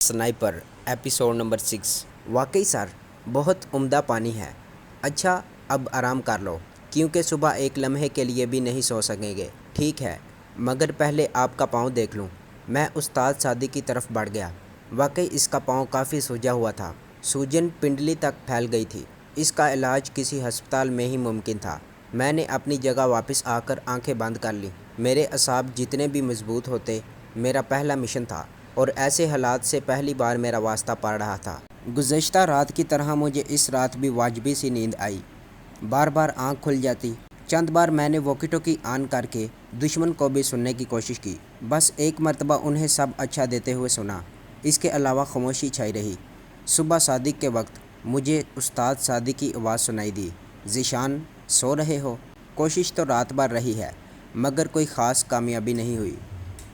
Sniper episode number 6। वाकई sir, बहुत उम्दा पानी है। अच्छा, अब आराम कर लो, क्योंकि सुबह एक लम्हे के लिए भी नहीं सो सकेंगे। ठीक है, मगर पहले आपका पाँव देख लूँ। मैं उस्ताद सादी की तरफ बढ़ गया। वाकई इसका पाँव काफ़ी सूजा हुआ था। सूजन पिंडली तक फैल गई थी। इसका इलाज किसी हस्पताल में ही मुमकिन था। मैंने अपनी जगह वापस आकर आंखें बंद कर लीं। मेरे असाब जितने भी मजबूत होते, मेरा पहला मिशन था और ऐसे हालात से पहली बार मेरा वास्ता पड़ रहा था। गुज़श्ता रात की तरह मुझे इस रात भी वाजिबी सी नींद आई। बार बार आंख खुल जाती। चंद बार मैंने वॉकी टॉकी ऑन करके दुश्मन को भी सुनने की कोशिश की। बस एक मरतबा उन्हें सब अच्छा देते हुए सुना। इसके अलावा खामोशी छाई रही। सुबह सादिक के वक्त मुझे उस्ताद सादिक की आवाज़ सुनाई दी। ज़ीशान, सो रहे हो? कोशिश तो रात भर रही है, मगर कोई ख़ास कामयाबी नहीं हुई।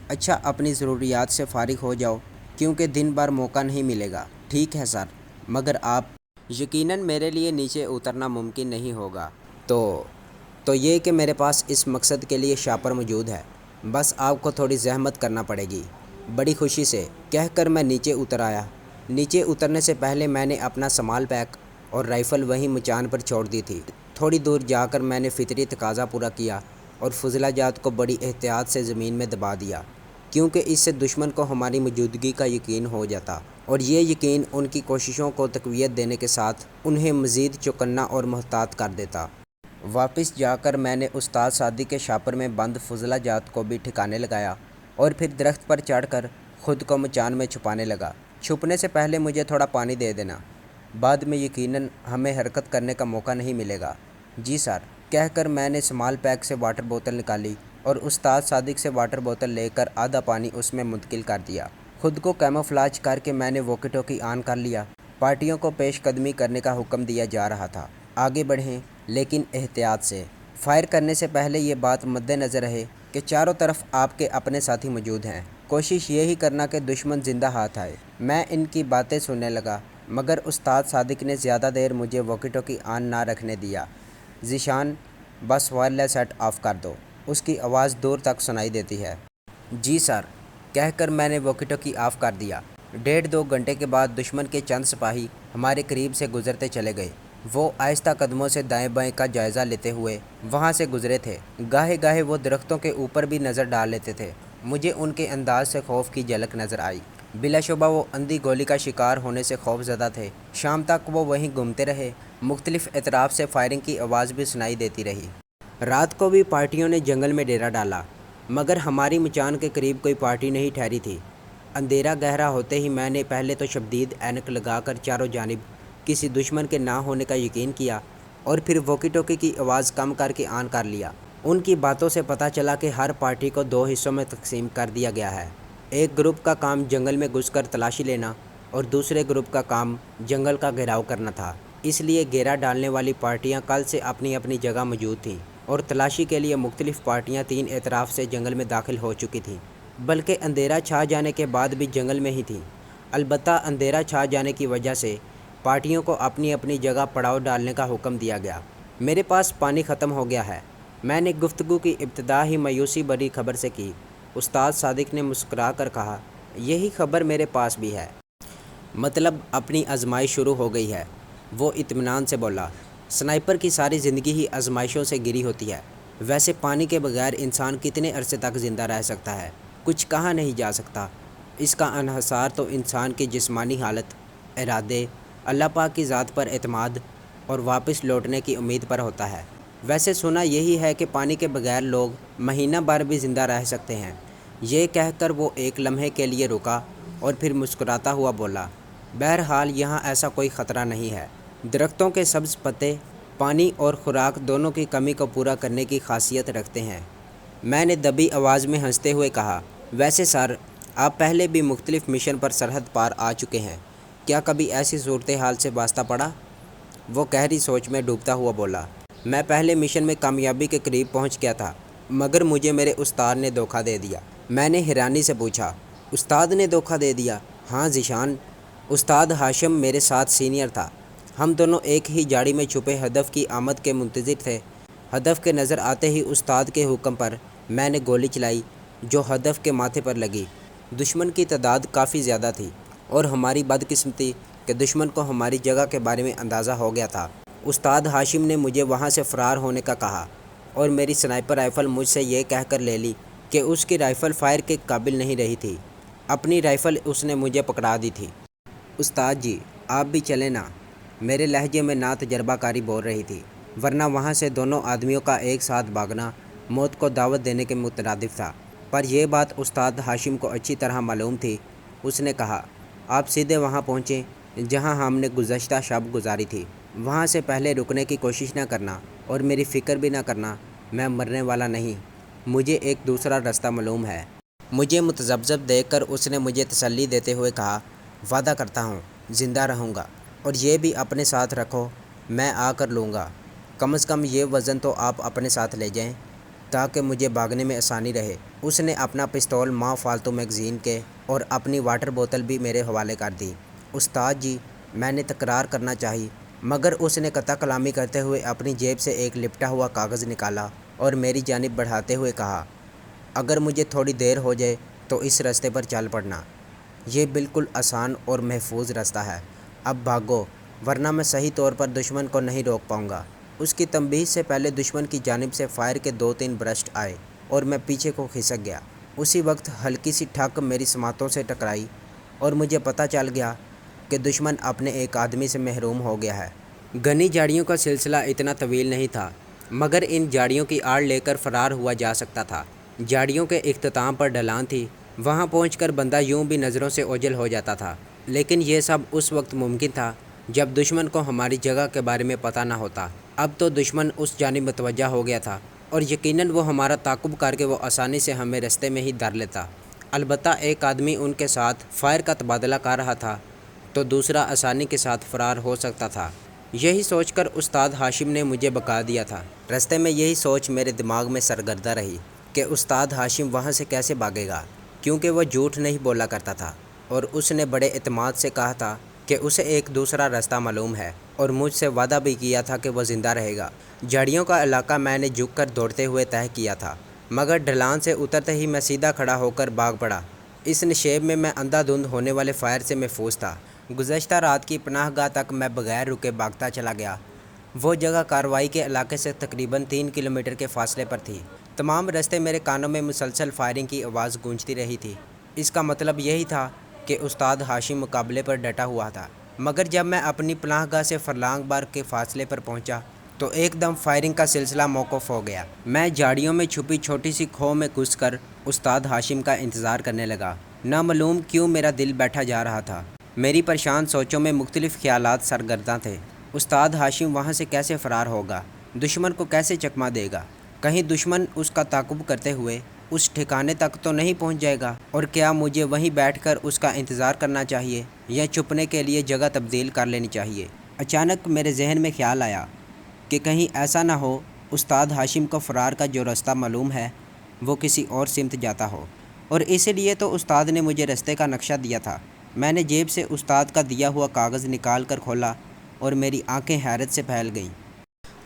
अच्छा, अपनी ज़रूरियात से फ़ारिग हो जाओ, क्योंकि दिन भर मौका नहीं मिलेगा। ठीक है सर, मगर आप यकीनन मेरे लिए नीचे उतरना मुमकिन नहीं होगा। तो ये कि मेरे पास इस मकसद के लिए शापर मौजूद है। बस आपको थोड़ी ज़हमत करना पड़ेगी। बड़ी खुशी से कहकर मैं नीचे उतर आया। नीचे उतरने से पहले मैंने अपना सामान पैक और राइफ़ल वहीं मचान पर छोड़ दी थी। थोड़ी दूर जाकर मैंने फितरी तकाज़ा पूरा किया और फुजला जात को बड़ी एहतियात से ज़मीन में दबा दिया, क्योंकि इससे दुश्मन को हमारी मौजूदगी का यकीन हो जाता और ये यकीन उनकी कोशिशों को तक़वियत देने के साथ उन्हें मज़ीद चौकन्ना और मोहतात कर देता। वापस जाकर मैंने उस्ताद सादी के शापर में बंद फुजला जात को भी ठिकाने लगाया और फिर दरख्त पर चढ़कर ख़ुद को मचान में छुपाने लगा। छुपने से पहले मुझे थोड़ा पानी दे देना, बाद में यकीनन हमें हरकत करने का मौका नहीं मिलेगा। जी सर, कहकर मैंने स्मॉल पैक से वाटर बोतल निकाली और उस्ताद सादिक से वाटर बोतल लेकर आधा पानी उसमें मुंतकिल कर दिया। खुद को कैमोफ्लेज करके मैंने वॉकी टॉकी ऑन कर लिया। पार्टियों को पेशकदमी करने का हुक्म दिया जा रहा था। आगे बढ़ें, लेकिन एहतियात से। फायर करने से पहले ये बात मद्देनज़र रहे कि चारों तरफ आपके अपने साथी मौजूद हैं। कोशिश यही करना कि दुश्मन ज़िंदा हाथ आए। मैं इनकी बातें सुनने लगा, मगर उस्ताद सादिक ने ज़्यादा देर मुझे वॉकी टॉकी ऑन ना रखने दिया। ज़ीशान, बस वायरलेस सेट ऑफ़ कर दो, उसकी आवाज़ दूर तक सुनाई देती है। जी सर, कहकर मैंने वॉकी टॉकी ऑफ़ कर दिया। 1.5-2 घंटे के बाद दुश्मन के चंद सिपाही हमारे करीब से गुजरते चले गए। वो आहिस्ता कदमों से दाएं बाएं का जायज़ा लेते हुए वहाँ से गुजरे थे। गाहे गाहे वो दरख्तों के ऊपर भी नज़र डाल लेते थे। मुझे उनके अंदाज से खौफ की झलक नज़र आई। बिलाशुबा वो अंधी गोली का शिकार होने से खौफज़दा थे। शाम तक वो वहीं घूमते रहे। मुख्तलिफ एतराफ़ से फायरिंग की आवाज़ भी सुनाई देती रही। रात को भी पार्टियों ने जंगल में डेरा डाला, मगर हमारी मचान के करीब कोई पार्टी नहीं ठहरी थी। अंधेरा गहरा होते ही मैंने पहले तो शदीद ऐनक लगाकर चारों जानिब किसी दुश्मन के ना होने का यकीन किया और फिर वॉकी टॉकी की आवाज़ कम करके ऑन कर लिया। उनकी बातों से पता चला कि हर पार्टी को 2 हिस्सों में तकसीम कर दिया गया है। एक ग्रुप का काम जंगल में घुसकर तलाशी लेना और दूसरे ग्रुप का काम जंगल का घेराव करना था। इसलिए घेरा डालने वाली पार्टियां कल से अपनी अपनी जगह मौजूद थीं और तलाशी के लिए मुख्तलिफ पार्टियां 3 एतराफ़ से जंगल में दाखिल हो चुकी थीं, बल्कि अंधेरा छा जाने के बाद भी जंगल में ही थीं। अलबत्ता अंधेरा छा जाने की वजह से पार्टियों को अपनी अपनी जगह पड़ाव डालने का हुक्म दिया गया। मेरे पास पानी ख़त्म हो गया है, मैंने गुफ्तगू की इब्तिदा ही मायूसी भरी खबर से की। उस्ताद सादिक ने मुस्कुरा कर कहा, यही खबर मेरे पास भी है। मतलब अपनी आजमाइश शुरू हो गई है, वो इत्मीनान से बोला। स्नाइपर की सारी ज़िंदगी ही आजमाइशों से घिरी होती है। वैसे पानी के बगैर इंसान कितने अरसे तक ज़िंदा रह सकता है, कुछ कहा नहीं जा सकता। इसका अनहसार तो इंसान की जिस्मानी हालत, इरादे, अल्लाह पाक की ज़ात पर एतमाद और वापस लौटने की उम्मीद पर होता है। वैसे सुना यही है कि पानी के बगैर लोग महीना भर भी ज़िंदा रह सकते हैं। ये कहकर वो एक लम्हे के लिए रुका और फिर मुस्कुराता हुआ बोला, बहरहाल यहाँ ऐसा कोई ख़तरा नहीं है। दरख्तों के सब्ज़ पत्ते पानी और खुराक दोनों की कमी को पूरा करने की खासियत रखते हैं। मैंने दबी आवाज़ में हंसते हुए कहा, वैसे सर, आप पहले भी मुख्तलिफ़ मिशन पर सरहद पार आ चुके हैं, क्या कभी ऐसी सूरत हाल से वास्ता पड़ा? वो गहरी सोच में डूबता हुआ बोला, मैं पहले मिशन में कामयाबी के करीब पहुंच गया था, मगर मुझे मेरे उस्ताद ने धोखा दे दिया। मैंने हैरानी से पूछा, उस्ताद ने धोखा दे दिया? हाँ ज़ीशान, उस्ताद हाशिम मेरे साथ सीनियर था। हम दोनों एक ही जाड़ी में छुपे हदफ की आमद के मुंतज़िर थे। हदफ के नज़र आते ही उस्ताद के हुक्म पर मैंने गोली चलाई, जो हदफ के माथे पर लगी। दुश्मन की तादाद काफ़ी ज़्यादा थी اور ہماری بدقسمتی کہ دشمن کو ہماری جگہ کے بارے میں اندازہ ہو گیا تھا۔ استاد ہاشم نے مجھے وہاں سے فرار ہونے کا کہا اور میری سنائپر رائفل مجھ سے یہ کہہ کر لے لی کہ اس کی رائفل فائر کے قابل نہیں رہی تھی۔ اپنی رائفل اس نے مجھے پکڑا دی تھی۔ استاد جی آپ بھی چلیں نا، میرے لہجے میں نا تجربہ کاری بول رہی تھی، ورنہ وہاں سے دونوں آدمیوں کا ایک ساتھ بھاگنا موت کو دعوت دینے کے مترادف تھا۔ پر یہ بات استاد ہاشم کو اچھی طرح معلوم تھی۔ اس نے کہا آپ سیدھے وہاں پہنچیں جہاں ہم نے گزشتہ شب گزاری تھی، وہاں سے پہلے رکنے کی کوشش نہ کرنا اور میری فکر بھی نہ کرنا، میں مرنے والا نہیں، مجھے ایک دوسرا راستہ معلوم ہے۔ مجھے متذبذب دیکھ کر اس نے مجھے تسلی دیتے ہوئے کہا وعدہ کرتا ہوں زندہ رہوں گا، اور یہ بھی اپنے ساتھ رکھو، میں آ کر لوں گا، کم از کم یہ وزن تو آپ اپنے ساتھ لے جائیں تاکہ مجھے بھاگنے میں آسانی رہے۔ اس نے اپنا پستول ماں فالتو میگزین کے اور اپنی واٹر بوتل بھی میرے حوالے کر دی۔ استاد جی میں نے تکرار کرنا چاہی، مگر اس نے قطع کلامی کرتے ہوئے اپنی جیب سے ایک لپٹا ہوا کاغذ نکالا اور میری جانب بڑھاتے ہوئے کہا اگر مجھے تھوڑی دیر ہو جائے تو اس راستے پر چل پڑنا، یہ بالکل آسان اور محفوظ راستہ ہے، اب بھاگو ورنہ میں صحیح طور پر دشمن کو نہیں روک پاؤں گا۔ اس کی تنبیہ سے پہلے دشمن کی جانب سے فائر کے 2-3 برسٹ آئے اور میں پیچھے کو کھسک گیا۔ اسی وقت ہلکی سی ٹھک میری سماعتوں سے ٹکرائی اور مجھے پتہ چل گیا کہ دشمن اپنے ایک آدمی سے محروم ہو گیا ہے۔ گھنی جھاڑیوں کا سلسلہ اتنا طویل نہیں تھا، مگر ان جھاڑیوں کی آڑ لے کر فرار ہوا جا سکتا تھا۔ جھاڑیوں کے اختتام پر ڈھلان تھی، وہاں پہنچ کر بندہ یوں بھی نظروں سے اوجھل ہو جاتا تھا، لیکن یہ سب اس وقت ممکن تھا جب دشمن کو ہماری جگہ کے بارے میں پتہ نہ ہوتا۔ اب تو دشمن اس جانب متوجہ ہو گیا تھا اور یقیناً وہ ہمارا تعاقب کر کے وہ آسانی سے ہمیں رستے میں ہی دھر لیتا۔ البتہ ایک آدمی ان کے ساتھ فائر کا تبادلہ کر رہا تھا تو دوسرا آسانی کے ساتھ فرار ہو سکتا تھا۔ یہی سوچ کر استاد ہاشم نے مجھے بھگا دیا تھا۔ رستے میں یہی سوچ میرے دماغ میں سرگردہ رہی کہ استاد ہاشم وہاں سے کیسے بھاگے گا، کیونکہ وہ جھوٹ نہیں بولا کرتا تھا اور اس نے بڑے اعتماد سے کہا تھا کہ اسے ایک دوسرا راستہ معلوم ہے اور مجھ سے وعدہ بھی کیا تھا کہ وہ زندہ رہے گا۔ جھاڑیوں کا علاقہ میں نے جھک کر دوڑتے ہوئے طے کیا تھا، مگر ڈھلان سے اترتے ہی میں سیدھا کھڑا ہو کر بھاگ پڑا۔ اس نشیب میں میں اندھا دھند ہونے والے فائر سے محفوظ تھا۔ گزشتہ رات کی پناہ گاہ تک میں بغیر رکے بھاگتا چلا گیا۔ وہ جگہ کارروائی کے علاقے سے تقریباً 3 کلومیٹر کے فاصلے پر تھی۔ تمام راستے میرے کانوں میں مسلسل فائرنگ کی آواز گونجتی رہی تھی۔ اس کا مطلب یہی تھا کہ استاد ہاشم مقابلے پر ڈٹا ہوا تھا، مگر جب میں اپنی پناہ گاہ سے فرلانگ بار کے فاصلے پر پہنچا تو ایک دم فائرنگ کا سلسلہ موقوف ہو گیا۔ میں جھاڑیوں میں چھپی چھوٹی سی کھو میں گھس کر استاد ہاشم کا انتظار کرنے لگا۔ نامعلوم کیوں میرا دل بیٹھا جا رہا تھا، میری پریشان سوچوں میں مختلف خیالات سرگرداں تھے۔ استاد ہاشم وہاں سے کیسے فرار ہوگا، دشمن کو کیسے چکما دے گا، کہیں دشمن اس کا تعاقب کرتے ہوئے اس ٹھکانے تک تو نہیں پہنچ جائے گا، اور کیا مجھے وہیں بیٹھ کر اس کا انتظار کرنا چاہیے یا چھپنے کے لیے جگہ تبدیل کر لینی چاہیے۔ اچانک میرے ذہن میں خیال آیا کہ کہیں ایسا نہ ہو استاد ہاشم کو فرار کا جو راستہ معلوم ہے وہ کسی اور سمت جاتا ہو، اور اسی لیے تو استاد نے مجھے راستے کا نقشہ دیا تھا۔ میں نے جیب سے استاد کا دیا ہوا کاغذ نکال کر کھولا اور میری آنکھیں حیرت سے پھیل گئیں۔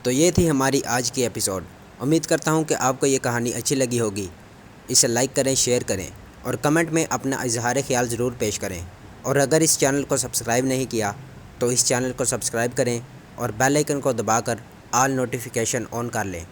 تو یہ تھی ہماری آج کی ایپیسوڈ۔ امید کرتا ہوں کہ آپ کو یہ کہانی اچھی لگی ہوگی۔ اسے لائک کریں، شیئر کریں اور کمنٹ میں اپنا اظہار خیال ضرور پیش کریں، اور اگر اس چینل کو سبسکرائب نہیں کیا تو اس چینل کو سبسکرائب کریں اور بیل آئیکن کو دبا کر آل نوٹیفیکیشن آن کر لیں۔